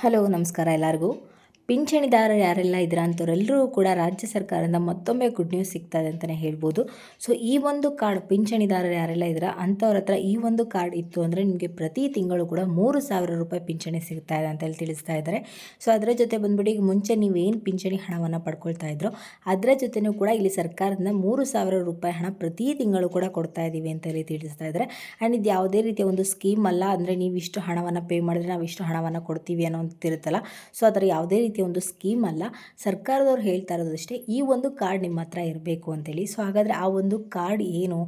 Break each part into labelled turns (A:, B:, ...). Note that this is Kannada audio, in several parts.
A: ಹಲೋ ನಮಸ್ಕಾರ ಎಲ್ಲರಿಗೂ. ಪಿಂಚಣಿದಾರರು ಯಾರೆಲ್ಲ ಇದ್ದೀರಾ ಅಂಥವರೆಲ್ಲರೂ ಕೂಡ ರಾಜ್ಯ ಸರ್ಕಾರದಿಂದ ಮತ್ತೊಮ್ಮೆ ಗುಡ್ ನ್ಯೂಸ್ ಸಿಗ್ತಾ ಇದೆ ಅಂತಲೇ ಹೇಳ್ಬೋದು. ಸೊ ಈ ಒಂದು ಕಾರ್ಡ್ ಪಿಂಚಣಿದಾರರು ಯಾರೆಲ್ಲ ಇದ್ದೀರಾ ಅಂಥವ್ರ ಹತ್ರ ಈ ಒಂದು ಕಾರ್ಡ್ ಇತ್ತು ಅಂದರೆ ನಿಮಗೆ ಪ್ರತಿ ತಿಂಗಳು ಕೂಡ 3,000 ರೂಪಾಯಿ ಪಿಂಚಣಿ ಸಿಗ್ತಾ ಇದೆ ಅಂತೇಳಿ ತಿಳಿಸ್ತಾ ಇದ್ದಾರೆ. ಸೊ ಅದರ ಜೊತೆ ಬಂದ್ಬಿಟ್ಟು ಈಗ ಮುಂಚೆ ನೀವೇನು ಪಿಂಚಣಿ ಹಣವನ್ನು ಪಡ್ಕೊಳ್ತಾ ಇದ್ರೋ ಅದರ ಜೊತೆನೂ ಕೂಡ ಇಲ್ಲಿ ಸರ್ಕಾರದಿಂದ 3,000 ರೂಪಾಯಿ ಹಣ ಪ್ರತಿ ತಿಂಗಳು ಕೂಡ ಕೊಡ್ತಾ ಇದ್ದೀವಿ ಅಂತೇಳಿ ತಿಳಿಸ್ತಾ ಇದ್ದಾರೆ. ಆ್ಯಂಡ್ ಇದು ಯಾವುದೇ ರೀತಿಯ ಒಂದು ಸ್ಕೀಮ್ ಅಲ್ಲ, ಅಂದರೆ ನೀವು ಇಷ್ಟು ಹಣವನ್ನು ಪೇ ಮಾಡಿದ್ರೆ ನಾವು ಇಷ್ಟು ಹಣವನ್ನು ಕೊಡ್ತೀವಿ ಅನ್ನೋಂತಿರುತ್ತಲ್ಲ. ಸೊ ಅದರ ಯಾವುದೇ ರೀತಿಯ ಒಂದು ಸ್ಕೀಮ್ ಅಲ್ಲ, ಸರ್ಕಾರದವ್ರು ಹೇಳ್ತಾ ಇರೋದಷ್ಟೇ ಈ ಒಂದು ಕಾರ್ಡ್ ನಿಮ್ಮ ಹತ್ರ ಇರಬೇಕು ಅಂತೇಳಿ. ಸೊ ಹಾಗಾದರೆ ಆ ಒಂದು ಕಾರ್ಡ್ ಏನು,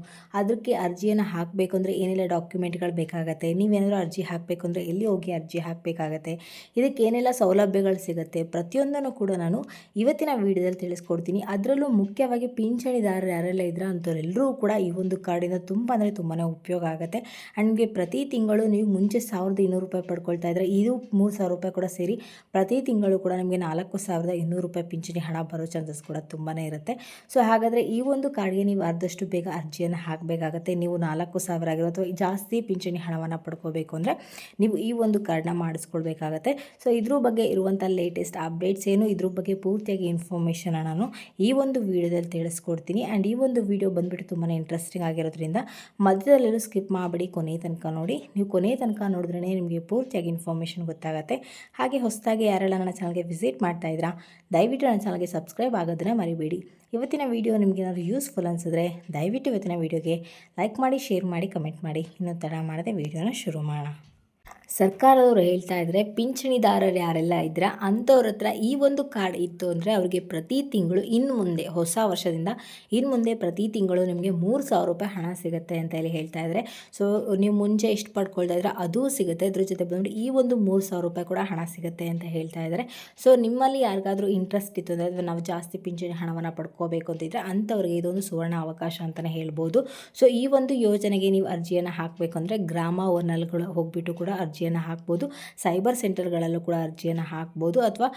A: ಅದಕ್ಕೆ ಅರ್ಜಿಯನ್ನು ಹಾಕಬೇಕು ಅಂದರೆ ಏನೆಲ್ಲ ಡಾಕ್ಯುಮೆಂಟ್ಗಳು ಬೇಕಾಗತ್ತೆ, ನೀವೇನಾದರೂ ಅರ್ಜಿ ಹಾಕಬೇಕು ಅಂದರೆ ಎಲ್ಲಿ ಹೋಗಿ ಅರ್ಜಿ ಹಾಕಬೇಕಾಗತ್ತೆ, ಇದಕ್ಕೆ ಏನೆಲ್ಲ ಸೌಲಭ್ಯಗಳು ಸಿಗುತ್ತೆ, ಪ್ರತಿಯೊಂದನ್ನು ಕೂಡ ನಾನು ಇವತ್ತಿನ ವಿಡಿಯೋದಲ್ಲಿ ತಿಳಿಸ್ಕೊಡ್ತೀನಿ. ಅದರಲ್ಲೂ ಮುಖ್ಯವಾಗಿ ಪಿಂಚಣಿದಾರರು ಯಾರೆಲ್ಲ ಇದ್ರೆ ಅಂಥವರೆಲ್ಲರೂ ಕೂಡ ಈ ಒಂದು ಕಾರ್ಡಿಂದ ತುಂಬ ಅಂದರೆ ತುಂಬಾ ಉಪಯೋಗ ಆಗುತ್ತೆ. ಆ್ಯಂಡ್ ನಿಮಗೆ ಪ್ರತಿ ತಿಂಗಳು ನೀವು ಮುಂಚೆ 1,200 ರೂಪಾಯಿ ಪಡ್ಕೊಳ್ತಾ ಇದ್ದರೆ ಇದು 3,000 ರೂಪಾಯಿ ಕೂಡ ಸೇರಿ ಪ್ರತಿ ತಿಂಗಳು ಕೂಡ ನಿಮಗೆ 4,200 ರೂಪಾಯಿ ಪಿಂಚಣಿ ಹಣ ಬರೋ ಚಾನ್ಸಸ್ ಕೂಡ ತುಂಬಾ ಇರುತ್ತೆ. ಸೊ ಹಾಗಾದರೆ ಈ ಒಂದು ಕಾರ್ಡ್ಗೆ ನೀವು ಆದಷ್ಟು ಬೇಗ ಅರ್ಜಿಯನ್ನು ಹಾಕಬೇಕಾಗತ್ತೆ. ನೀವು 4,000 ಆಗಿರೋ ಅಥವಾ ಜಾಸ್ತಿ ಪಿಂಚಣಿ ಹಣವನ್ನು ಪಡ್ಕೋಬೇಕು ಅಂದರೆ ನೀವು ಈ ಒಂದು ಕಾರ್ಡ್ನ ಮಾಡಿಸ್ಕೊಳ್ಬೇಕಾಗತ್ತೆ. ಸೊ ಇದ್ರ ಬಗ್ಗೆ ಇರುವಂಥ ಲೇಟೆಸ್ಟ್ ಅಪ್ಡೇಟ್ಸ್ ಏನು, ಇದ್ರ ಬಗ್ಗೆ ಪೂರ್ತಿಯಾಗಿ ಇನ್ಫಾರ್ಮೇಷನ್ ನಾನು ಈ ಒಂದು ವಿಡಿಯೋದಲ್ಲಿ ತಿಳಿಸ್ಕೊಡ್ತೀನಿ. ಆ್ಯಂಡ್ ಈ ಒಂದು ವಿಡಿಯೋ ಬಂದುಬಿಟ್ಟು ತುಂಬಾ ಇಂಟ್ರೆಸ್ಟಿಂಗ್ ಆಗಿರೋದ್ರಿಂದ ಮಧ್ಯದಲ್ಲೆಲ್ಲೂ ಸ್ಕಿಪ್ ಮಾಡಿಬಿಡಿ, ಕೊನೆ ತನಕ ನೋಡಿ. ನೀವು ಕೊನೆ ತನಕ ನೋಡಿದ್ರೇ ನಿಮಗೆ ಪೂರ್ತಿಯಾಗಿ ಇನ್ಫಾರ್ಮೇಷನ್ ಗೊತ್ತಾಗುತ್ತೆ. ಹಾಗೆ ಹೊಸದಾಗಿ ಯಾರೆಲ್ಲ ನನ್ನ ಚಾನಲ್ಗೆ ವಿಸಿಟ್ ಮಾಡ್ತಾ ಇದ್ದೀರಾ ದಯವಿಟ್ಟು ನನ್ನ ಚಾನಲ್ಗೆ ಸಬ್ಸ್ಕ್ರೈಬ್ ಆಗೋದನ್ನು ಮರಿಬೇಡಿ. ಇವತ್ತಿನ ವಿಡಿಯೋ ನಿಮಗೆ ಏನಾದರೂ ಯೂಸ್ಫುಲ್ ಅನಿಸಿದ್ರೆ ದಯವಿಟ್ಟು ಇವತ್ತಿನ ವಿಡಿಯೋಗೆ ಲೈಕ್ ಮಾಡಿ, ಶೇರ್ ಮಾಡಿ, ಕಮೆಂಟ್ ಮಾಡಿ. ಇನ್ನೂ ತಡ ಮಾಡದೆ ವಿಡಿಯೋನ ಶುರು ಮಾಡೋಣ. ಸರ್ಕಾರದವರು ಹೇಳ್ತಾ ಇದ್ದಾರೆ ಪಿಂಚಣಿದಾರರು ಯಾರೆಲ್ಲ ಇದ್ದರೆ ಅಂಥವ್ರ ಹತ್ರ ಈ ಒಂದು ಕಾರ್ಡ್ ಇತ್ತು ಅಂದರೆ ಅವರಿಗೆ ಪ್ರತಿ ತಿಂಗಳು ಇನ್ನು ಮುಂದೆ ಹೊಸ ವರ್ಷದಿಂದ ಇನ್ನು ಮುಂದೆ ಪ್ರತಿ ತಿಂಗಳು ನಿಮಗೆ 3,000 ರೂಪಾಯಿ ಹಣ ಸಿಗುತ್ತೆ ಅಂತ ಹೇಳಿ ಹೇಳ್ತಾ ಇದ್ದಾರೆ. ಸೊ ನೀವು ಮುಂಚೆ ಎಷ್ಟು ಪಡ್ಕೊಳ್ತಾ ಇದ್ರೆ ಅದೂ ಸಿಗುತ್ತೆ, ಅದ್ರ ಜೊತೆ ಬಂದ್ಬಿಟ್ಟು ಈ ಒಂದು 3,000 ರೂಪಾಯಿ ಕೂಡ ಹಣ ಸಿಗುತ್ತೆ ಅಂತ ಹೇಳ್ತಾ ಇದ್ದಾರೆ. ಸೊ ನಿಮ್ಮಲ್ಲಿ ಯಾರಿಗಾದರೂ ಇಂಟ್ರೆಸ್ಟ್ ಇತ್ತು ಅಂದರೆ ಅಥವಾ ನಾವು ಜಾಸ್ತಿ ಪಿಂಚಣಿ ಹಣವನ್ನು ಪಡ್ಕೋಬೇಕು ಅಂತಿದ್ರೆ ಅಂಥವ್ರಿಗೆ ಇದೊಂದು ಸುವರ್ಣ ಅವಕಾಶ ಅಂತಲೇ ಹೇಳ್ಬೋದು. ಸೊ ಈ ಒಂದು ಯೋಜನೆಗೆ ನೀವು ಅರ್ಜಿಯನ್ನು ಹಾಕಬೇಕು ಅಂದರೆ ಗ್ರಾಮ ಒನ್ನೆಲ್ಗಳು ಹೋಗಿಬಿಟ್ಟು ಕೂಡ ಅರ್ಜಿಯನ್ನು ಹಾಕ್ಬೋದು. ಸೈಬರ್ ಸೆಂಟರ್ಗಳಲ್ಲೂ ಕೂಡ ಅರ್ಜಿಯನ್ನು ಹಾಕ್ಬೋದು, ಅಥವಾ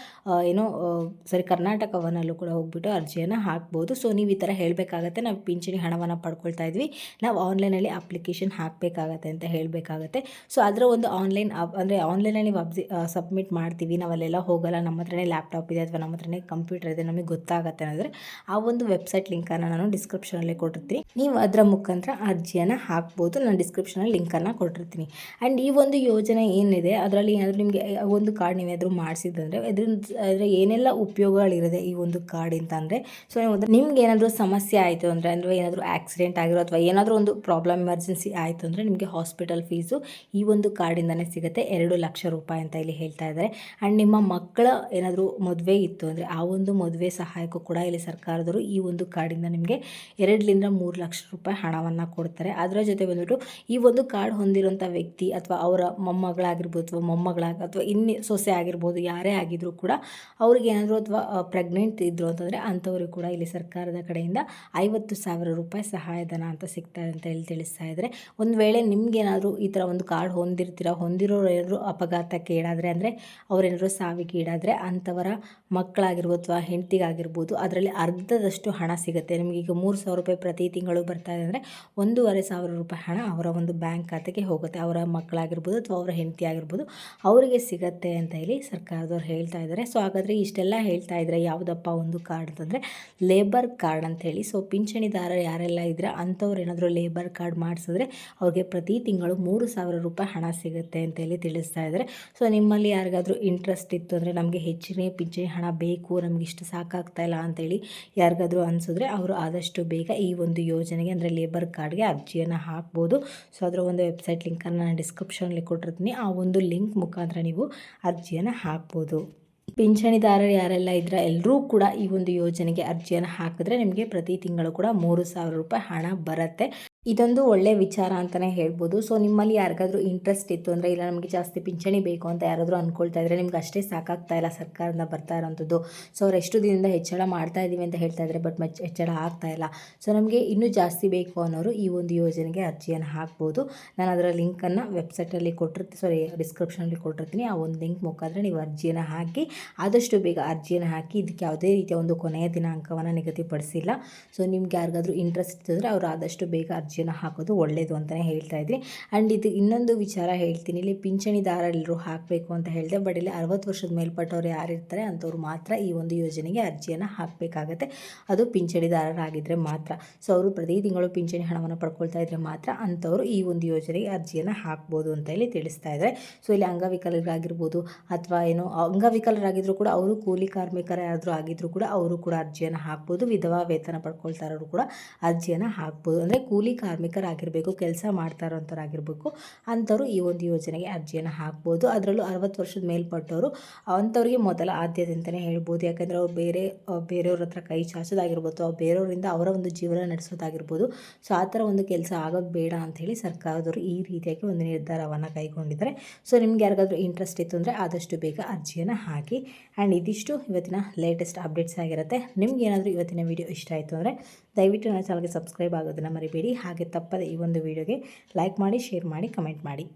A: ಕರ್ನಾಟಕವನ್ನಲ್ಲೂ ಕೂಡ ಹೋಗ್ಬಿಟ್ಟು ಅರ್ಜಿಯನ್ನು ಹಾಕ್ಬೋದು. ಸೊ ನೀವು ಈ ಥರ ಹೇಳಬೇಕಾಗತ್ತೆ, ನಾವು ಪಿಂಚಣಿ ಹಣವನ್ನು ಪಡ್ಕೊಳ್ತಾ ಇದ್ವಿ, ನಾವು ಆನ್ಲೈನಲ್ಲಿ ಅಪ್ಲಿಕೇಶನ್ ಹಾಕಬೇಕಾಗತ್ತೆ ಅಂತ ಹೇಳಬೇಕಾಗತ್ತೆ. ಸೊ ಅದರ ಒಂದು ಆನ್ಲೈನಲ್ಲಿ ಸಬ್ಮಿಟ್ ಮಾಡ್ತೀವಿ, ನಾವು ಅಲ್ಲೆಲ್ಲ ಹೋಗಲ್ಲ, ನಮ್ಮ ಹತ್ರನೇ ಲ್ಯಾಪ್ಟಾಪ್ ಇದೆ ಅಥವಾ ನಮ್ಮ ಹತ್ರನೇ ಕಂಪ್ಯೂಟರ್ ಇದೆ, ನಮಗೆ ಗೊತ್ತಾಗತ್ತೆ ಅನ್ನೋದ್ರೆ ಆ ಒಂದು ವೆಬ್ಸೈಟ್ ಲಿಂಕನ್ನು ನಾನು ಡಿಸ್ಕ್ರಿಪ್ಷನಲ್ಲಿ ಕೊಟ್ಟಿರ್ತೀನಿ. ನೀವು ಅದರ ಮುಖಾಂತರ ಅರ್ಜಿಯನ್ನು ಹಾಕ್ಬೋದು. ನಾನು ಡಿಸ್ಕ್ರಿಪ್ಷನಲ್ಲಿ ಲಿಂಕನ್ನು ಕೊಟ್ಟಿರ್ತೀನಿ. ಆ್ಯಂಡ್ ಈ ಒಂದು ಯೋಜನೆ ಏನಿದೆ ಅದರಲ್ಲಿ ಏನಾದರೂ ನಿಮಗೆ ಒಂದು ಕಾರ್ಡ್ ನೀವೇನಾದರೂ ಮಾಡಿಸಿದ್ರೆ ಅದರ ಏನೆಲ್ಲ ಉಪಯೋಗಗಳಿರುತ್ತೆ ಈ ಒಂದು ಕಾರ್ಡ್ ಅಂತ ಅಂದರೆ, ಸೊ ನಿಮ್ಗೆ ಏನಾದರೂ ಸಮಸ್ಯೆ ಆಯಿತು ಅಂದರೆ ಏನಾದರೂ ಆಕ್ಸಿಡೆಂಟ್ ಆಗಿರೋ ಅಥವಾ ಏನಾದರೂ ಒಂದು ಪ್ರಾಬ್ಲಮ್ ಎಮರ್ಜೆನ್ಸಿ ಆಯಿತು ಅಂದರೆ ನಿಮಗೆ ಹಾಸ್ಪಿಟಲ್ ಫೀಸು ಈ ಒಂದು ಕಾರ್ಡಿಂದನೇ ಸಿಗುತ್ತೆ, 2 ಲಕ್ಷ ರೂಪಾಯಿ ಅಂತ ಇಲ್ಲಿ ಹೇಳ್ತಾ ಇದ್ದಾರೆ. ಆ್ಯಂಡ್ ನಿಮ್ಮ ಮಕ್ಕಳ ಏನಾದರೂ ಮದುವೆ ಇತ್ತು ಅಂದರೆ ಆ ಒಂದು ಮದುವೆ ಸಹಾಯಕ್ಕೂ ಕೂಡ ಇಲ್ಲಿ ಸರ್ಕಾರದವರು ಈ ಒಂದು ಕಾರ್ಡಿಂದ ನಿಮಗೆ 2-3 ಲಕ್ಷ ರೂಪಾಯಿ ಹಣವನ್ನು ಕೊಡ್ತಾರೆ. ಅದರ ಜೊತೆ ಬಂದ್ಬಿಟ್ಟು ಈ ಒಂದು ಕಾರ್ಡ್ ಹೊಂದಿರುವಂಥ ವ್ಯಕ್ತಿ ಅಥವಾ ಅವರ ಮೊಮ್ಮಗಳಾಗಿರ್ಬೋದು ಅಥವಾ ಅಥವಾ ಇನ್ನು ಸೊಸೆ ಆಗಿರ್ಬೋದು, ಯಾರೇ ಆಗಿದ್ರೂ ಕೂಡ ಅವ್ರಿಗೆ ಏನಾದರೂ ಅಥವಾ ಪ್ರೆಗ್ನೆಂಟ್ ಇದ್ದರು ಅಂತಂದರೆ ಅಂಥವ್ರಿಗೆ ಕೂಡ ಇಲ್ಲಿ ಸರ್ಕಾರದ ಕಡೆಯಿಂದ 50,000 ರೂಪಾಯಿ ಸಹಾಯಧನ ಅಂತ ಸಿಗ್ತಾರೆ ಅಂತ ಹೇಳಿ ತಿಳಿಸ್ತಾ ಇದ್ದಾರೆ. ಒಂದು ವೇಳೆ ನಿಮ್ಗೇನಾದರೂ ಈ ಥರ ಒಂದು ಕಾರ್ಡ್ ಹೊಂದಿರೋರು ಏನಾದರೂ ಅಪಘಾತಕ್ಕೆ ಈಡಾದರೆ ಅಂದರೆ ಅವರೇನಾದರೂ ಸಾವಿಗೆ ಈಡಾದರೆ ಅಂಥವರ ಮಕ್ಕಳಾಗಿರ್ಬೋದು ಅಥವಾ ಹೆಂಡತಿಗಾಗಿರ್ಬೋದು ಅದರಲ್ಲಿ ಅರ್ಧದಷ್ಟು ಹಣ ಸಿಗುತ್ತೆ. ನಿಮಗೆ ಈಗ 3,000 ರೂಪಾಯಿ ಪ್ರತಿ ತಿಂಗಳು ಬರ್ತಾ ಇದೆ ಅಂದರೆ 1,500 ರೂಪಾಯಿ ಹಣ ಅವರ ಒಂದು ಬ್ಯಾಂಕ್ ಖಾತೆಗೆ ಹೋಗುತ್ತೆ, ಅವರ ಮಕ್ಕಳಾಗಿರ್ಬೋದು ಅಥವಾ ಅವರ ಹೆಂಡತಿ ಆಗಿರ್ಬೋದು ಅವರಿಗೆ ಸಿಗತ್ತೆ ಅಂತ ಹೇಳಿ ಸರ್ಕಾರದವ್ರು ಹೇಳ್ತಾ ಇದ್ದಾರೆ. ಸೊ ಹಾಗಾದರೆ ಇಷ್ಟೆಲ್ಲ ಹೇಳ್ತಾ ಇದ್ದಾರೆ ಯಾವುದಪ್ಪ ಒಂದು ಕಾರ್ಡ್ ಅಂತಂದರೆ ಲೇಬರ್ ಕಾರ್ಡ್ ಅಂತೇಳಿ. ಸೊ ಪಿಂಚಣಿದಾರರು ಯಾರೆಲ್ಲ ಇದ್ದರೆ ಅಂಥವ್ರು ಏನಾದರೂ ಲೇಬರ್ ಕಾರ್ಡ್ ಮಾಡಿಸಿದ್ರೆ ಅವ್ರಿಗೆ ಪ್ರತಿ ತಿಂಗಳು 3,000 ರೂಪಾಯಿ ಹಣ ಸಿಗುತ್ತೆ ಅಂತೇಳಿ ತಿಳಿಸ್ತಾ ಇದ್ದಾರೆ. ಸೊ ನಿಮ್ಮಲ್ಲಿ ಯಾರಿಗಾದರೂ ಇಂಟ್ರೆಸ್ಟ್ ಇತ್ತು ಅಂದರೆ ನಮಗೆ ಹೆಚ್ಚಿನ ಪಿಂಚಣಿ ಹಣ ಬೇಕು, ನಮಗೆ ಇಷ್ಟು ಸಾಕಾಗ್ತಾ ಇಲ್ಲ ಅಂತೇಳಿ ಯಾರಿಗಾದರೂ ಅನಿಸಿದ್ರೆ ಅವರು ಆದಷ್ಟು ಬೇಗ ಈ ಒಂದು ಯೋಜನೆಗೆ ಅಂದರೆ ಲೇಬರ್ ಕಾರ್ಡ್ಗೆ ಅರ್ಜಿಯನ್ನು ಹಾಕ್ಬೋದು. ಸೊ ಅದರ ಒಂದು ವೆಬ್ಸೈಟ್ ಲಿಂಕನ್ನು ನಾನು ಡಿಸ್ಕ್ರಿಪ್ಷನಲ್ಲಿ ಕೊಟ್ಟಿರ್ತೀನಿ, ಆ ಒಂದು ಲಿಂಕ್ ಮುಖಾಂತರ ನೀವು ಅರ್ಜಿಯನ್ನು ಹಾಕ್ಬೋದು. ಪಿಂಚಣಿದಾರರು ಯಾರೆಲ್ಲ ಇದ್ದರೆ ಎಲ್ಲರೂ ಕೂಡ ಈ ಒಂದು ಯೋಜನೆಗೆ ಅರ್ಜಿಯನ್ನು ಹಾಕಿದ್ರೆ ನಿಮಗೆ ಪ್ರತಿ ತಿಂಗಳು ಕೂಡ 3,000 ರೂಪಾಯಿ ಹಣ ಬರುತ್ತೆ. ಇದೊಂದು ಒಳ್ಳೆಯ ವಿಚಾರ ಅಂತಲೇ ಹೇಳ್ಬೋದು. ಸೊ ನಿಮ್ಮಲ್ಲಿ ಯಾರಿಗಾದರೂ ಇಂಟ್ರೆಸ್ಟ್ ಇತ್ತು ಅಂದರೆ ಇಲ್ಲ ನಮಗೆ ಜಾಸ್ತಿ ಪಿಂಚಣಿ ಬೇಕು ಅಂತ ಯಾರಾದರೂ ಅಂದ್ಕೊಳ್ತಾ ಇದ್ದರೆ ನಿಮ್ಗೆ ಅಷ್ಟೇ ಸಾಕಾಗ್ತಾ ಇಲ್ಲ ಸರ್ಕಾರದಿಂದ ಬರ್ತಾ ಇರೋಂಥದ್ದು, ಸೊ ಅವ್ರು ಎಷ್ಟು ದಿನದಿಂದ ಹೆಚ್ಚಳ ಮಾಡ್ತಾ ಇದ್ದೀವಿ ಅಂತ ಹೇಳ್ತಾ ಇದ್ದಾರೆ, ಬಟ್ ಹೆಚ್ಚಳ ಆಗ್ತಾ ಇಲ್ಲ, ಸೊ ನಮಗೆ ಇನ್ನೂ ಜಾಸ್ತಿ ಬೇಕು ಅನ್ನೋರು ಈ ಒಂದು ಯೋಜನೆಗೆ ಅರ್ಜಿಯನ್ನು ಹಾಕ್ಬೋದು. ನಾನು ಅದರ ಲಿಂಕನ್ನು ವೆಬ್ಸೈಟಲ್ಲಿ ಡಿಸ್ಕ್ರಿಪ್ಷನಲ್ಲಿ ಕೊಟ್ಟಿರ್ತೀನಿ, ಆ ಒಂದು ಲಿಂಕ್ ಮುಖಾಂತರ ನೀವು ಅರ್ಜಿಯನ್ನು ಹಾಕಿ ಆದಷ್ಟು ಬೇಗ ಅರ್ಜಿಯನ್ನು ಹಾಕಿ. ಇದಕ್ಕೆ ಯಾವುದೇ ರೀತಿಯ ಒಂದು ಕೊನೆಯ ದಿನಾಂಕವನ್ನು ನಿಗದಿಪಡಿಸಿಲ್ಲ. ಸೊ ನಿಮ್ಗೆ ಯಾರಿಗಾದರೂ ಇಂಟ್ರೆಸ್ಟ್ ಇದ್ದರೆ ಅವರು ಆದಷ್ಟು ಬೇಗ ಅರ್ಜಿ ಅರ್ಜಿಯನ್ನು ಹಾಕೋದು ಒಳ್ಳೆಯದು ಅಂತಲೇ ಹೇಳ್ತಾ ಇದ್ದೀನಿ. ಆ್ಯಂಡ್ ಇದು ಇನ್ನೊಂದು ವಿಚಾರ ಹೇಳ್ತೀನಿ, ಇಲ್ಲಿ ಪಿಂಚಣಿದಾರರೆಲ್ಲರೂ ಹಾಕಬೇಕು ಅಂತ ಹೇಳಿದೆ. ಬಟ್ ಇಲ್ಲಿ 60 ವರ್ಷದ ಮೇಲ್ಪಟ್ಟವ್ರು ಯಾರಿರ್ತಾರೆ ಅಂಥವ್ರು ಮಾತ್ರ ಈ ಒಂದು ಯೋಜನೆಗೆ ಅರ್ಜಿಯನ್ನು ಹಾಕಬೇಕಾಗತ್ತೆ. ಅದು ಪಿಂಚಣಿದಾರರಾಗಿದ್ದರೆ ಮಾತ್ರ. ಸೊ ಅವರು ಪ್ರತಿ ತಿಂಗಳು ಪಿಂಚಣಿ ಹಣವನ್ನು ಪಡ್ಕೊಳ್ತಾ ಇದ್ದರೆ ಮಾತ್ರ ಅಂಥವರು ಈ ಒಂದು ಯೋಜನೆಗೆ ಅರ್ಜಿಯನ್ನು ಹಾಕ್ಬೋದು ಅಂತ ಹೇಳಿ ತಿಳಿಸ್ತಾ ಇದ್ದಾರೆ. ಸೊ ಇಲ್ಲಿ ಅಂಗವಿಕಲರಾಗಿರ್ಬೋದು ಅಥವಾ ಏನು ಅಂಗವಿಕಲರಾಗಿದ್ದರೂ ಕೂಡ ಅವರು ಕೂಲಿ ಕಾರ್ಮಿಕರಾದರೂ ಆಗಿದ್ದರೂ ಕೂಡ ಅವರು ಕೂಡ ಅರ್ಜಿಯನ್ನು ಹಾಕ್ಬೋದು. ವಿಧವಾ ವೇತನ ಪಡ್ಕೊಳ್ತಾ ಇರೋರು ಕೂಡ ಅರ್ಜಿಯನ್ನು ಹಾಕ್ಬೋದು. ಅಂದರೆ ಕೂಲಿ ಕಾರ್ಮಿಕರಾಗಿರಬೇಕು, ಕೆಲಸ ಮಾಡ್ತಾ ಇರೋಂಥವ್ರಾಗಿರಬೇಕು, ಅಂಥವ್ರು ಈ ಒಂದು ಯೋಜನೆಗೆ ಅರ್ಜಿಯನ್ನು ಹಾಕ್ಬೋದು. ಅದರಲ್ಲೂ 60 ವರ್ಷದ ಮೇಲ್ಪಟ್ಟವರು ಅಂಥವ್ರಿಗೆ ಮೊದಲ ಆದ್ಯತೆ ಅಂತಲೇ ಹೇಳ್ಬೋದು. ಯಾಕಂದರೆ ಅವ್ರು ಬೇರೆಯವ್ರ ಹತ್ರ ಕೈ ಚಾಚೋದಾಗಿರ್ಬೋದು, ಬೇರೆಯವರಿಂದ ಅವರ ಒಂದು ಜೀವನ ನಡೆಸೋದಾಗಿರ್ಬೋದು. ಸೊ ಆ ಥರ ಒಂದು ಕೆಲಸ ಆಗೋದು ಬೇಡ ಅಂಥೇಳಿ ಸರ್ಕಾರದವರು ಈ ರೀತಿಯಾಗಿ ಒಂದು ನಿರ್ಧಾರವನ್ನು ಕೈಗೊಂಡಿದ್ದಾರೆ. ಸೊ ನಿಮ್ಗೆ ಯಾರಿಗಾದ್ರೂ ಇಂಟ್ರೆಸ್ಟ್ ಇತ್ತು ಅಂದರೆ ಆದಷ್ಟು ಬೇಗ ಅರ್ಜಿಯನ್ನು ಹಾಕಿ. ಆ್ಯಂಡ್ ಇದಿಷ್ಟು ಇವತ್ತಿನ ಲೇಟೆಸ್ಟ್ ಅಪ್ಡೇಟ್ಸ್ ಆಗಿರುತ್ತೆ. ನಿಮ್ಗೆ ಏನಾದರೂ ಇವತ್ತಿನ ವಿಡಿಯೋ ಇಷ್ಟ ಆಯಿತು ಅಂದರೆ ದಯವಿಟ್ಟು ನನ್ನ ಚಾನಲ್ಗೆ ಸಬ್ಸ್ಕ್ರೈಬ್ ಆಗೋದನ್ನು ಮರಿಬೇಡಿ. ಹಾಗೆ ತಪ್ಪದೆ ಈ ಒಂದು ವಿಡಿಯೋಗೆ ಲೈಕ್ ಮಾಡಿ, ಶೇರ್ ಮಾಡಿ, ಕಮೆಂಟ್ ಮಾಡಿ.